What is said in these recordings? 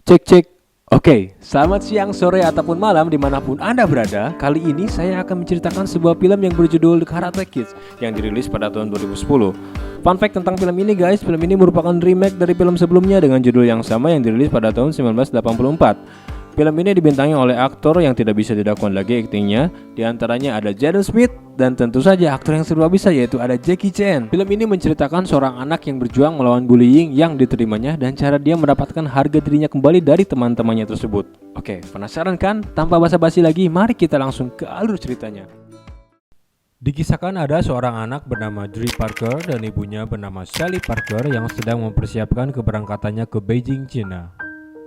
Cek cek. Oke, selamat siang, sore, ataupun malam dimanapun Anda berada. Kali ini saya akan menceritakan sebuah film yang berjudul The Karate Kids yang dirilis pada tahun 2010. Fun fact tentang film ini guys, film ini merupakan remake dari film sebelumnya dengan judul yang sama yang dirilis pada tahun 1984. Film ini dibintangi oleh aktor yang tidak bisa didakukan lagi aktingnya. Di antaranya ada Jaden Smith dan tentu saja aktor yang serba bisa yaitu ada Jackie Chan. Film ini menceritakan seorang anak yang berjuang melawan bullying yang diterimanya dan cara dia mendapatkan harga dirinya kembali dari teman-temannya tersebut. Oke, penasaran kan? Tanpa basa-basi lagi, mari kita langsung ke alur ceritanya. Dikisahkan ada seorang anak bernama Dre Parker dan ibunya bernama Sally Parker yang sedang mempersiapkan keberangkatannya ke Beijing, China.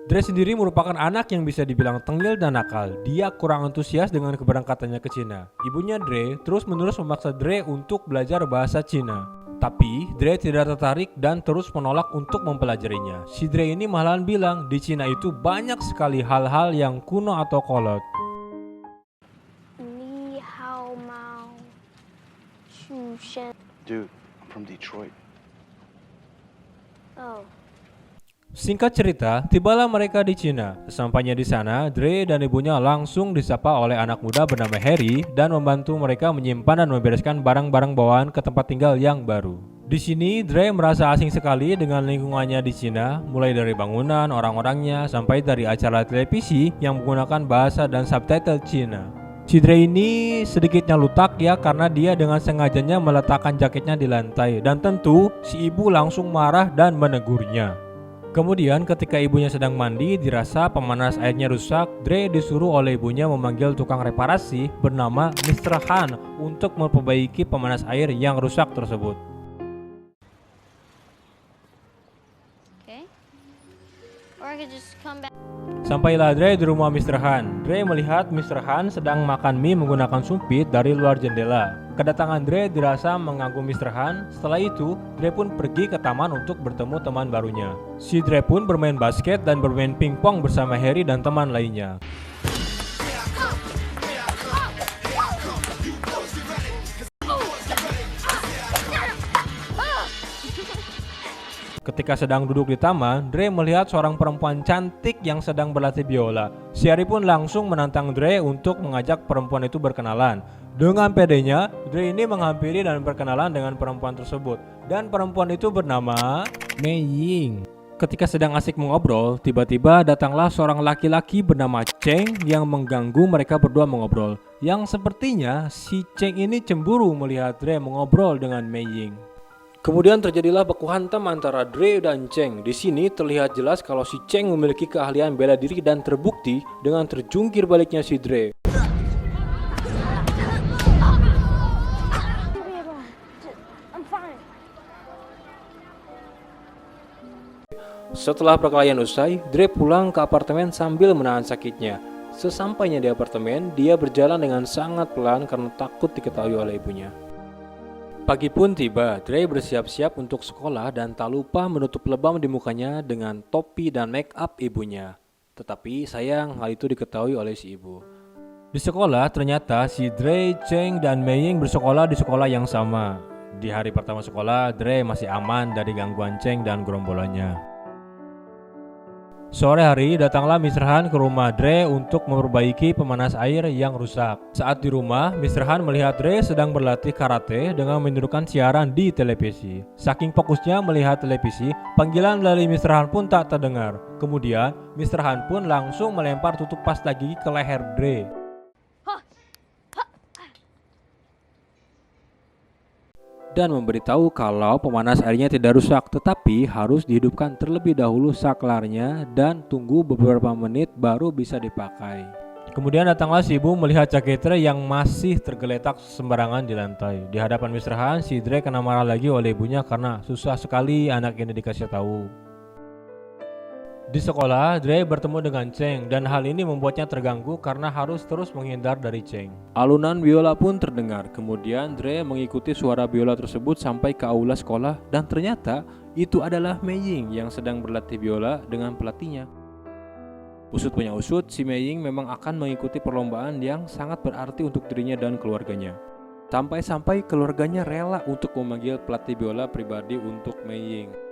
Dre sendiri merupakan anak yang bisa dibilang tengil dan nakal. Dia kurang antusias dengan keberangkatannya ke Cina. Ibunya Dre terus-menerus memaksa Dre untuk belajar bahasa Cina. Tapi Dre tidak tertarik dan terus menolak untuk mempelajarinya. Si Dre ini malahan bilang di Cina itu banyak sekali hal-hal yang kuno atau kolot. Ni hao mao shu shen. Dude, I'm from Detroit. Oh. Singkat cerita, tibalah mereka di Cina. Sesampainya di sana, Dre dan ibunya langsung disapa oleh anak muda bernama Harry dan membantu mereka menyimpan dan membereskan barang-barang bawaan ke tempat tinggal yang baru. Di sini, Dre merasa asing sekali dengan lingkungannya di Cina, mulai dari bangunan, orang-orangnya, sampai dari acara televisi yang menggunakan bahasa dan subtitle Cina. Si Dre ini sedikitnya lutak ya karena dia dengan sengajanya meletakkan jaketnya di lantai dan tentu si ibu langsung marah dan menegurnya. Kemudian ketika ibunya sedang mandi dirasa pemanas airnya rusak, Dre disuruh oleh ibunya memanggil tukang reparasi bernama Mr. Han untuk memperbaiki pemanas air yang rusak tersebut. Okay. Or I could just come back. Sampailah Dre di rumah Mr. Han. Dre melihat Mr. Han sedang makan mie menggunakan sumpit dari luar jendela. Kedatangan Dre dirasa mengganggu Mr. Han. Setelah itu, Dre pun pergi ke taman untuk bertemu teman barunya. Si Dre pun bermain basket dan bermain pingpong bersama Harry dan teman lainnya. Ketika sedang duduk di taman, Dre melihat seorang perempuan cantik yang sedang berlatih biola. Si Harry pun langsung menantang Dre untuk mengajak perempuan itu berkenalan. Dengan pedenya, Dre ini menghampiri dan berkenalan dengan perempuan tersebut. Dan perempuan itu bernama Mei Ying. Ketika sedang asik mengobrol, tiba-tiba datanglah seorang laki-laki bernama Cheng yang mengganggu mereka berdua mengobrol. Yang sepertinya si Cheng ini cemburu melihat Dre mengobrol dengan Mei Ying. Kemudian terjadilah baku hantam antara Dre dan Cheng. Di sini terlihat jelas kalau si Cheng memiliki keahlian bela diri dan terbukti dengan terjungkir baliknya si Dre. Setelah perkelahian usai, Dre pulang ke apartemen sambil menahan sakitnya. Sesampainya di apartemen, dia berjalan dengan sangat pelan karena takut diketahui oleh ibunya. Pagi pun tiba, Dre bersiap-siap untuk sekolah dan tak lupa menutup lebam di mukanya dengan topi dan make up ibunya. Tetapi sayang hal itu diketahui oleh si ibu. Di sekolah ternyata si Dre, Cheng, dan Mei Ying bersekolah di sekolah yang sama. Di hari pertama sekolah, Dre masih aman dari gangguan Cheng dan gerombolannya. Sore hari datanglah Mr. Han ke rumah Dre untuk memperbaiki pemanas air yang rusak. Saat di rumah, Mr. Han melihat Dre sedang berlatih karate dengan menundukkan siaran di televisi. Saking fokusnya melihat televisi, panggilan dari Mr. Han pun tak terdengar. Kemudian, Mr. Han pun langsung melempar tutup pasta gigi ke leher Dre. Dan memberitahu kalau pemanas airnya tidak rusak tetapi harus dihidupkan terlebih dahulu saklarnya dan tunggu beberapa menit baru bisa dipakai. Kemudian datanglah si ibu melihat jaket Dre yang masih tergeletak sembarangan di lantai. Di hadapan Mr. Han, si Dre kena marah lagi oleh ibunya karena susah sekali anak ini dikasih tahu. Di sekolah, Dre bertemu dengan Cheng dan hal ini membuatnya terganggu karena harus terus menghindar dari Cheng. Alunan biola pun terdengar, kemudian Dre mengikuti suara biola tersebut sampai ke aula sekolah dan ternyata itu adalah Mei Ying yang sedang berlatih biola dengan pelatihnya. Usut punya usut, si Mei Ying memang akan mengikuti perlombaan yang sangat berarti untuk dirinya dan keluarganya. Sampai-sampai keluarganya rela untuk memanggil pelatih biola pribadi untuk Mei Ying.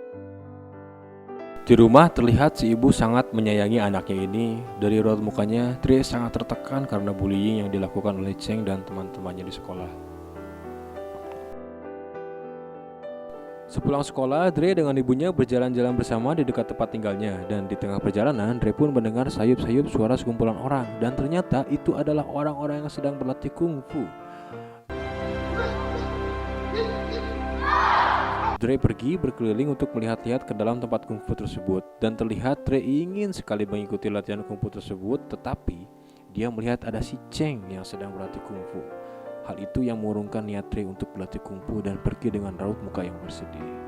Di rumah terlihat si ibu sangat menyayangi anaknya ini. Dari raut mukanya, Dre sangat tertekan karena bullying yang dilakukan oleh Cheng dan teman-temannya di sekolah. Sepulang sekolah, Dre dengan ibunya berjalan-jalan bersama di dekat tempat tinggalnya. Dan di tengah perjalanan, Dre pun mendengar sayup-sayup suara sekumpulan orang. Dan ternyata itu adalah orang-orang yang sedang berlatih kungfu. Dre pergi berkeliling untuk melihat-lihat ke dalam tempat kungfu tersebut. Dan terlihat Dre ingin sekali mengikuti latihan kungfu tersebut. Tetapi dia melihat ada si Cheng yang sedang berlatih kungfu. Hal itu yang mengurungkan niat Dre untuk berlatih kungfu dan pergi dengan raut muka yang bersedih.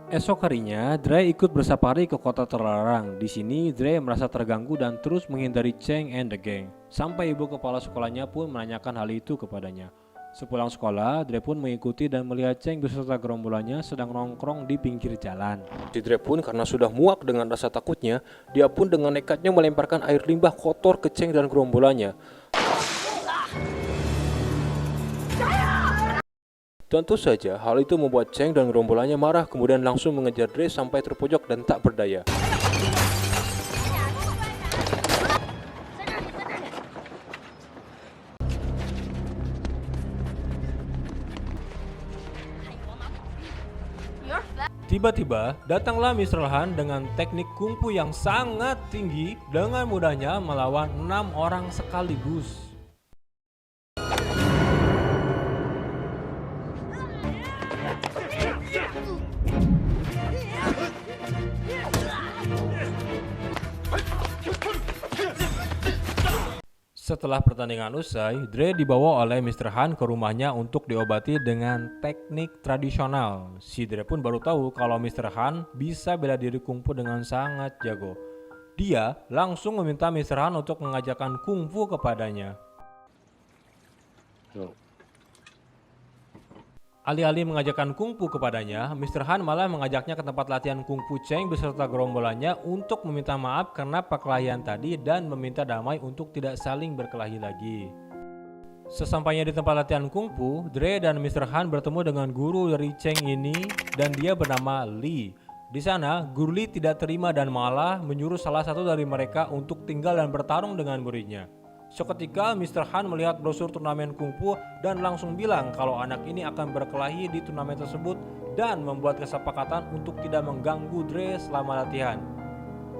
Esok harinya, Dre ikut bersafari ke kota terlarang. Di sini, Dre merasa terganggu dan terus menghindari Cheng and the gang. Sampai ibu kepala sekolahnya pun menanyakan hal itu kepadanya. Sepulang sekolah, Dre pun mengikuti dan melihat Cheng beserta gerombolannya sedang nongkrong di pinggir jalan. Si Dre pun karena sudah muak dengan rasa takutnya, dia pun dengan nekatnya melemparkan air limbah kotor ke Cheng dan gerombolannya. Tentu saja hal itu membuat Cheng dan gerombolannya marah, kemudian langsung mengejar Dre sampai terpojok dan tak berdaya. Tiba-tiba datanglah Mr. Han dengan teknik kungfu yang sangat tinggi, dengan mudahnya melawan 6 orang sekaligus. Setelah pertandingan usai, Dre dibawa oleh Mr. Han ke rumahnya untuk diobati dengan teknik tradisional. Si Dre pun baru tahu kalau Mr. Han bisa bela diri kungfu dengan sangat jago. Dia langsung meminta Mr. Han untuk mengajarkan kungfu kepadanya. No. Alih-alih mengajarkan kungfu kepadanya, Mr. Han malah mengajaknya ke tempat latihan kungfu Cheng beserta gerombolannya untuk meminta maaf karena perkelahian tadi dan meminta damai untuk tidak saling berkelahi lagi. Sesampainya di tempat latihan kungfu, Dre dan Mr. Han bertemu dengan guru dari Cheng ini dan dia bernama Lee. Di sana, Guru Lee tidak terima dan malah menyuruh salah satu dari mereka untuk tinggal dan bertarung dengan muridnya. Seketika Mr. Han melihat brosur turnamen kungfu dan langsung bilang kalau anak ini akan berkelahi di turnamen tersebut dan membuat kesepakatan untuk tidak mengganggu Dre selama latihan.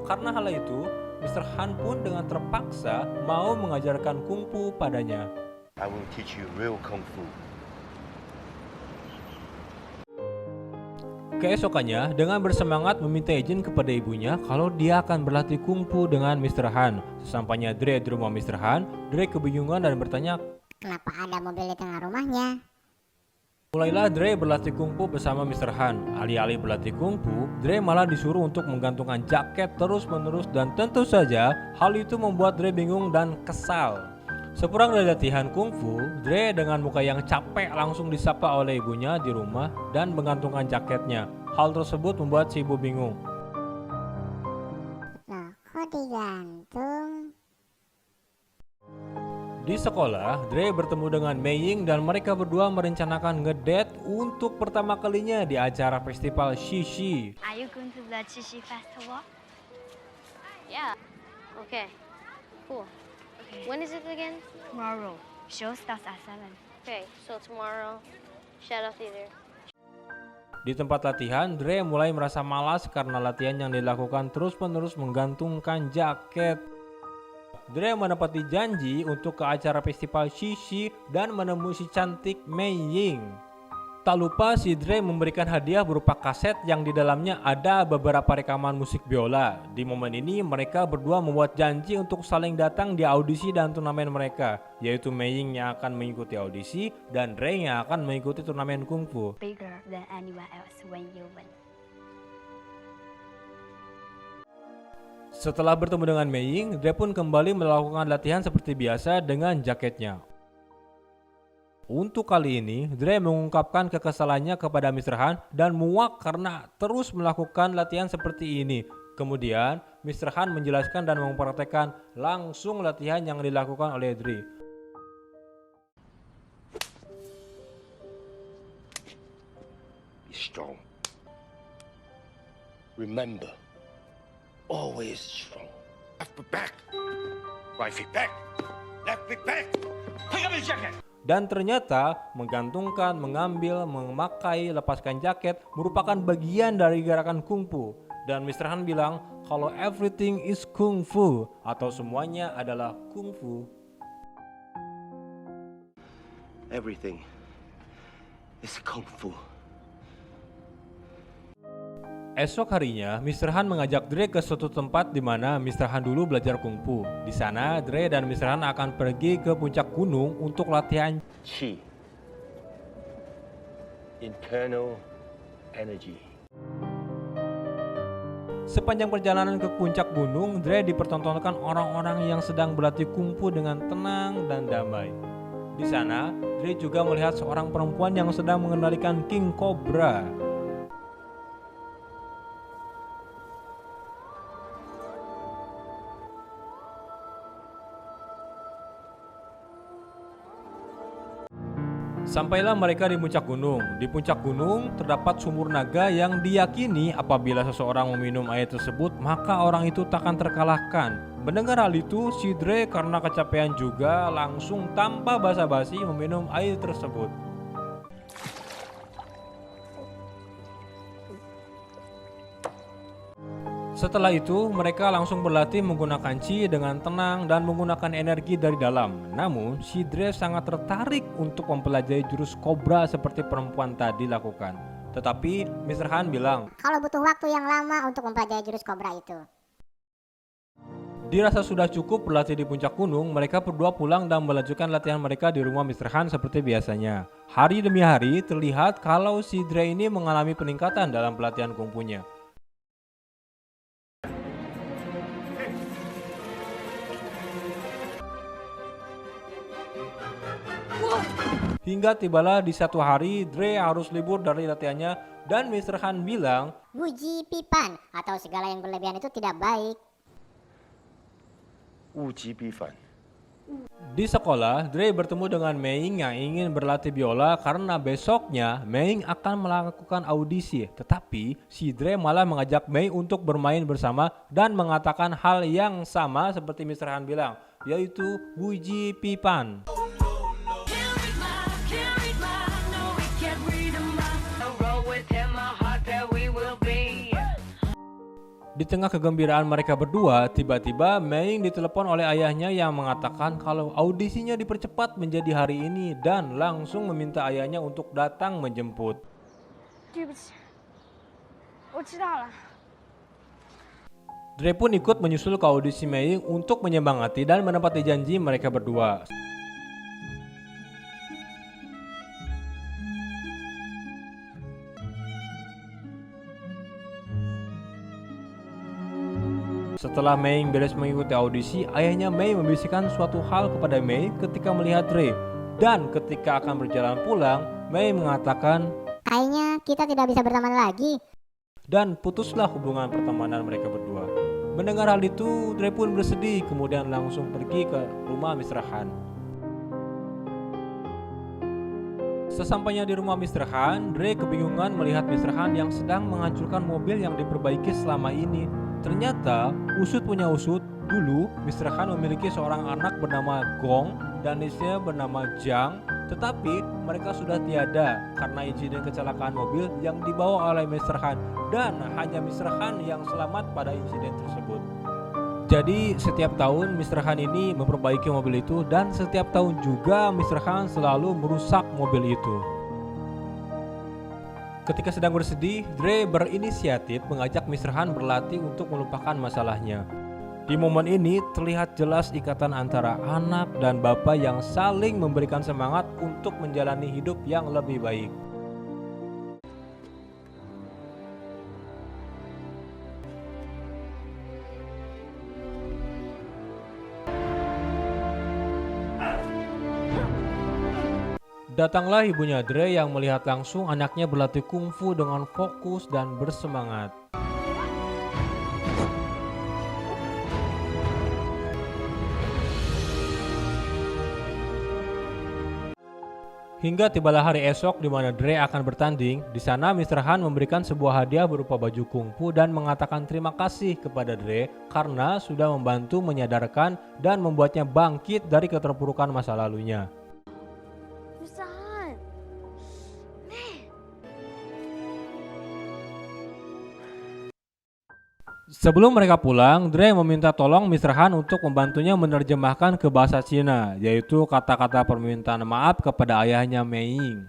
Karena hal itu, Mr. Han pun dengan terpaksa mau mengajarkan kungfu padanya. I will teach you real kung fu. Keesokannya, dengan bersemangat meminta izin kepada ibunya kalau dia akan berlatih kungfu dengan Mr. Han. Sesampainya Dre di rumah Mr. Han, Dre kebingungan dan bertanya, kenapa ada mobil di tengah rumahnya? mulailah Dre berlatih kungfu bersama Mr. Han. Alih-alih berlatih kungfu, Dre malah disuruh untuk menggantungkan jaket terus-menerus dan tentu saja hal itu membuat Dre bingung dan kesal. Sepulang dari latihan kungfu, Dre dengan muka yang capek langsung disapa oleh ibunya di rumah dan menggantungkan jaketnya. Hal tersebut membuat si ibu bingung. Loh, kok digantung? Di sekolah, Dre bertemu dengan Mei Ying dan mereka berdua merencanakan ngedate untuk pertama kalinya di acara festival Shishi. Are you going to the Qixi festival? Yeah. Okay. Cool. Okay. When is it again? Tomorrow. Show starts at 7. Okay, so tomorrow, Shadow Theater. Di tempat latihan, Dre mulai merasa malas karena latihan yang dilakukan terus-menerus menggantungkan jaket. Dre menepati janji untuk ke acara festival Shishi dan menemui si cantik Mei Ying. Tak lupa si Dre memberikan hadiah berupa kaset yang di dalamnya ada beberapa rekaman musik biola. Di momen ini mereka berdua membuat janji untuk saling datang di audisi dan turnamen mereka, yaitu Mei Ying yang akan mengikuti audisi dan Dre yang akan mengikuti turnamen kungfu. Bigger than anyone else when you win. Setelah bertemu dengan Mei Ying, Dre pun kembali melakukan latihan seperti biasa dengan jaketnya. Untuk kali ini, Dre mengungkapkan kekesalannya kepada Mr. Han dan muak karena terus melakukan latihan seperti ini. Kemudian, Mr. Han menjelaskan dan mempraktekkan langsung latihan yang dilakukan oleh Dre. strong. Remember, always strong. Left foot back. Right foot back. Left foot back. Pick up your jacket. Dan ternyata menggantungkan, mengambil, memakai, lepaskan jaket merupakan bagian dari gerakan kungfu. Dan Mr. Han bilang kalau everything is kungfu atau semuanya adalah kungfu. Everything is kung fu. Esok harinya, Mr. Han mengajak Dre ke suatu tempat di mana Mr. Han dulu belajar kungfu. Di sana, Dre dan Mr. Han akan pergi ke puncak gunung untuk latihan Qi. Internal energy. Sepanjang perjalanan ke puncak gunung, Dre dipertontonkan orang-orang yang sedang berlatih kungfu dengan tenang dan damai. Di sana, Dre juga melihat seorang perempuan yang sedang mengendalikan King Cobra. Sampailah mereka di puncak gunung. Di puncak gunung terdapat sumur naga yang diyakini apabila seseorang meminum air tersebut maka orang itu takkan terkalahkan. Mendengar hal itu, si Dre karena kecapean juga langsung tanpa basa-basi meminum air tersebut. Setelah itu, mereka langsung berlatih menggunakan Qi dengan tenang dan menggunakan energi dari dalam. Namun, si Dre sangat tertarik untuk mempelajari jurus kobra seperti perempuan tadi lakukan. Tetapi, Mr. Han bilang, Kalau butuh waktu yang lama untuk mempelajari jurus kobra itu. dirasa sudah cukup berlatih di puncak gunung, mereka berdua pulang dan melanjutkan latihan mereka di rumah Mr. Han seperti biasanya. Hari demi hari, terlihat kalau si Dre ini mengalami peningkatan dalam pelatihan kungfunya. Hingga tibalah di satu hari, Dre harus libur dari latihannya dan Mr. Han bilang, Wuji pipan atau segala yang berlebihan itu tidak baik. 物极必反。 di sekolah, Dre bertemu dengan Mei yang ingin berlatih biola karena besoknya Mei akan melakukan audisi. Tetapi si Dre malah mengajak Mei untuk bermain bersama dan mengatakan hal yang sama seperti Mr. Han bilang, yaitu Wuji pipan. Di tengah kegembiraan mereka berdua, tiba-tiba Mei ditelepon oleh ayahnya yang mengatakan kalau audisinya dipercepat menjadi hari ini dan langsung meminta ayahnya untuk datang menjemput. 对不起，我知道了。 Dre pun ikut menyusul ke audisi Mei untuk menyemangati dan menepati janji mereka berdua. Setelah Mei beres mengikuti audisi, ayahnya Mei membisikkan suatu hal kepada Mei ketika melihat Dre. Dan ketika akan berjalan pulang, Mei mengatakan, Kayaknya kita tidak bisa berteman lagi. dan putuslah hubungan pertemanan mereka berdua. Mendengar hal itu, Dre pun bersedih, kemudian langsung pergi ke rumah Mr. Han. Sesampainya di rumah Mr. Han, Dre kebingungan melihat Mr. Han yang sedang menghancurkan mobil yang diperbaiki selama ini. Ternyata, usut punya usut, dulu Mr. Han memiliki seorang anak bernama Gong dan istrinya bernama Jiang. Tetapi mereka sudah tiada karena insiden kecelakaan mobil yang dibawa oleh Mr. Han. Dan hanya Mr. Han yang selamat pada insiden tersebut. Jadi setiap tahun Mr. Han ini memperbaiki mobil itu dan setiap tahun juga Mr. Han selalu merusak mobil itu. Ketika sedang bersedih, Dre berinisiatif mengajak Mr. Han berlatih untuk melupakan masalahnya. Di momen ini terlihat jelas ikatan antara anak dan bapak yang saling memberikan semangat untuk menjalani hidup yang lebih baik. Datanglah ibunya Dre yang melihat langsung anaknya berlatih kungfu dengan fokus dan bersemangat. Hingga tibalah hari esok di mana Dre akan bertanding. Di sana Mr. Han memberikan sebuah hadiah berupa baju kungfu dan mengatakan terima kasih kepada Dre karena sudah membantu menyadarkan dan membuatnya bangkit dari keterpurukan masa lalunya. Mr. Han. Man. Sebelum mereka pulang, Dre meminta tolong Mr. Han untuk membantunya menerjemahkan ke bahasa Cina, yaitu kata-kata permintaan maaf kepada ayahnya Mei Ying.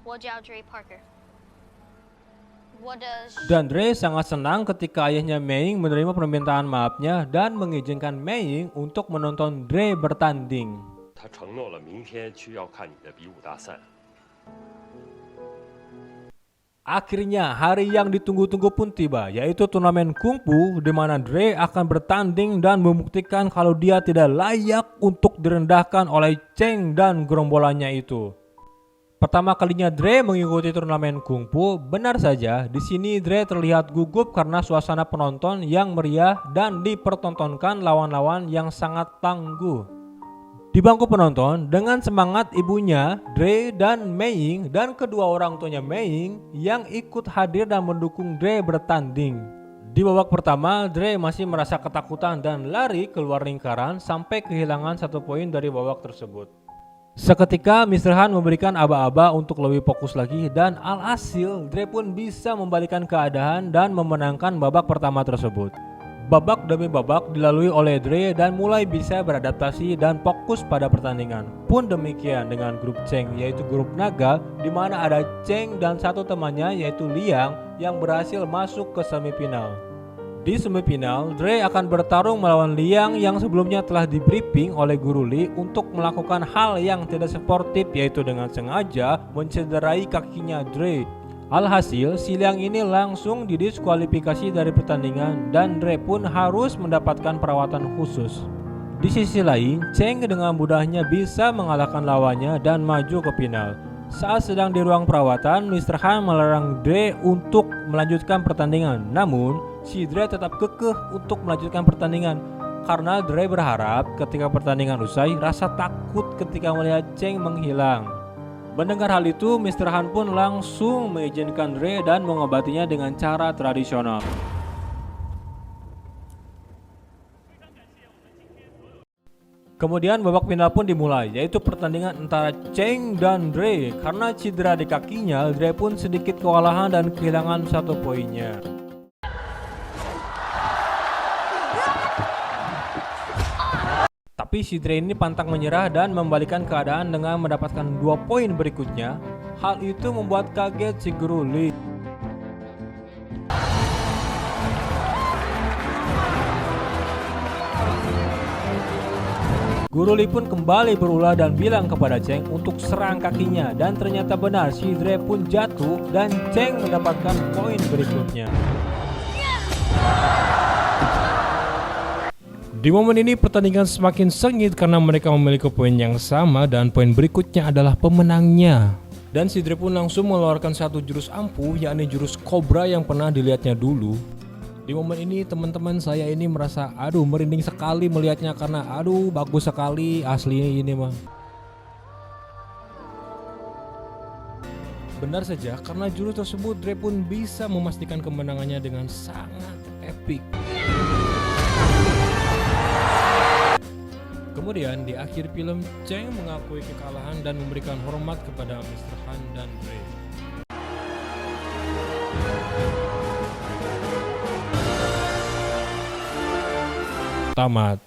我叫 Dre Parker. 我的 Dan Dre sangat senang ketika ayahnya Mei Ying menerima permintaan maafnya dan mengizinkan Mei Ying untuk menonton Dre bertanding. 他承诺了明天去要看你的比武大赛。 Akhirnya hari yang ditunggu-tunggu pun tiba, yaitu turnamen kungfu di mana Dre akan bertanding dan membuktikan kalau dia tidak layak untuk direndahkan oleh Cheng dan gerombolannya itu. Pertama kalinya Dre mengikuti turnamen kungfu, benar saja di sini Dre terlihat gugup karena suasana penonton yang meriah dan dipertontonkan lawan-lawan yang sangat tangguh. Di bangku penonton, dengan semangat ibunya, Dre dan Mei Ying dan kedua orang tuanya Mei Ying yang ikut hadir dan mendukung Dre bertanding. Di babak pertama, Dre masih merasa ketakutan dan lari keluar lingkaran sampai kehilangan 1 poin dari babak tersebut. Seketika Mr. Han memberikan aba-aba untuk lebih fokus lagi dan alhasil Dre pun bisa membalikan keadaan dan memenangkan babak pertama tersebut. Babak demi babak dilalui oleh Dre dan mulai bisa beradaptasi dan fokus pada pertandingan. Pun demikian dengan grup Cheng, yaitu grup naga, di mana ada Cheng dan satu temannya yaitu Liang yang berhasil masuk ke semifinal. Di semifinal, Dre akan bertarung melawan Liang yang sebelumnya telah di briefing oleh Guru Li untuk melakukan hal yang tidak sportif, yaitu dengan sengaja mencederai kakinya Dre. Alhasil, si Liang ini langsung didiskualifikasi dari pertandingan dan Dre pun harus mendapatkan perawatan khusus. Di sisi lain, Cheng dengan mudahnya bisa mengalahkan lawannya dan maju ke final. Saat sedang di ruang perawatan, Mr. Han melarang Dre untuk melanjutkan pertandingan. Namun, si Dre tetap kekeh untuk melanjutkan pertandingan karena Dre berharap ketika pertandingan usai, rasa takut ketika melihat Cheng menghilang. Mendengar hal itu, Mr. Han pun langsung mengizinkan Dre dan mengobatinya dengan cara tradisional. Kemudian babak final pun dimulai, yaitu pertandingan antara Cheng dan Dre. Karena cedera di kakinya, Dre pun sedikit kewalahan dan kehilangan 1 poinnya. Tapi si Dre ini pantang menyerah dan membalikan keadaan dengan mendapatkan 2 poin berikutnya. Hal itu membuat kaget si Guru Li. Guru Li pun kembali berulah dan bilang kepada Cheng untuk serang kakinya, dan ternyata benar, si Dre pun jatuh dan Cheng mendapatkan poin berikutnya. Di momen ini pertandingan semakin sengit karena mereka memiliki poin yang sama dan poin berikutnya adalah pemenangnya. Dan si Dre pun langsung mengeluarkan 1 jurus ampuh, yakni jurus Cobra yang pernah dilihatnya dulu. Di momen ini teman-teman saya ini merasa merinding sekali melihatnya karena bagus sekali asli ini mah. Benar saja, karena jurus tersebut Dre pun bisa memastikan kemenangannya dengan sangat epik. Kemudian di akhir film, Cheng mengakui kekalahan dan memberikan hormat kepada Mr. Han dan Dre. Tamat.